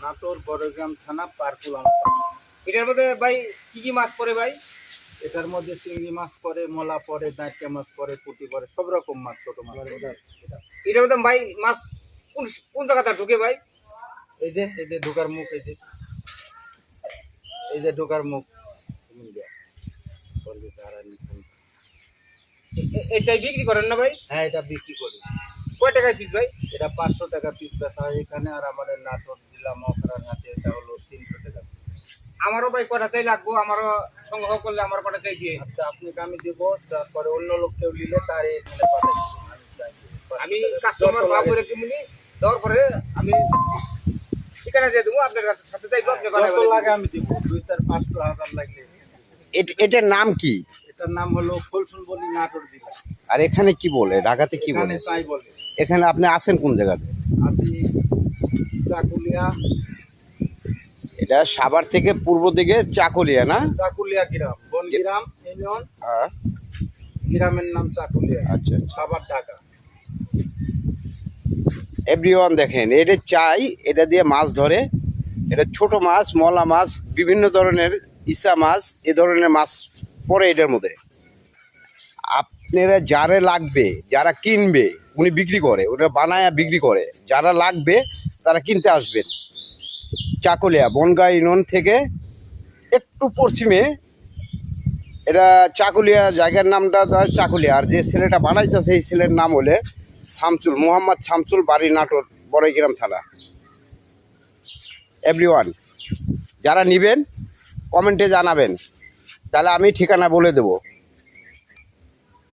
নাটোর বড়গ্রাম থানা পারকুল। এটার মধ্যে ভাই কি কি মাছ পড়ে ভাই? এটার মধ্যে চিংড়ি মাছ পড়ে, মোলা পড়ে, দাঁড়িয়া মাছ পড়ে, পুঁটি পড়ে, সব রকম মাছ, ছোট মাছ পড়ে। এটার মধ্যে ভাই মাছ কোন কোন জায়গাটা ঢুকে ভাই? এই যে ঢোকার মুখ, এই যে ঢোকার মুখ। এটাই বিক্রি করেন না ভাই? হ্যাঁ, এটা বিক্রি করি। কয় টাকায় পিস ভাই? এটা 500 টাকা পিস বেচা হয় এখানে, আর আমাদের নাটোর জেলা মহকুমার হাটে এটা হলো 300 টাকা। আমারও ভাই কটা চাই লাগবো, আমারও সংগ্রহ করলে আমার কটা চাই দিয়ে। আচ্ছা, আপনাকে আমি দেবো, তারপরে অন্য লোক কেউ নিলে তার এখানে পাঠাই দেবো। আমি কাস্টমার ভাব করে দিমুনি, দেওয়ার পরে আমি ঠিকানা দিয়ে দেবো, আপনার কাছে সাথে যাইবো, আপনি কত লাগে আমি দিব, 2, 4, 500, 1000 লাগলে। এটার নাম কি? এটার নাম হলো ফুলসুন বলি, নাটোর জেলা। আর এখানে কি বলে, ঢাকাতে কি এখানে বলে? তাই বলে। এখানে আপনি আছেন কোন জায়গাতে? আছি চাকুলিয়া। এটা সাভার থেকে পূর্ব দিকে চাকুলিয়া না? চাকুলিয়া গ্রাম, বনগ্রাম ইউনিয়ন। হ্যাঁ, গ্রামের নাম চাকুলিয়া। আচ্ছা। সাভার, ঢাকা। এভরিওয়ান দেখেন, এটা চাই, এটা দিয়ে মাছ ধরে। এটা ছোট মাছ, মলা মাছ, বিভিন্ন ধরনের ইসা মাছ, এ ধরনের মাছ পড়ে এটার মধ্যে। আপনারা যারা লাগবে, যারা কিনবে, উনি বিক্রি করে, ওটা বানায় বিক্রি করে। যারা লাগবে তারা কিনতে আসবেন। চাকুলিয়া বনগাঁ ইউনিয়ন থেকে একটু পশ্চিমে, এটা চাকুলিয়া জায়গার নামটা চাকুলিয়া। আর যে ছেলেটা বানাইতেছে এই ছেলের নাম হলে শামসুল, মোহাম্মদ শামসুল, বাড়ি নাটোর বড়গ্রাম থানা। এভরিওয়ান যারা নেবেন কমেন্টে জানাবেন, তাহলে আমি ঠিকানা বলে দেবো।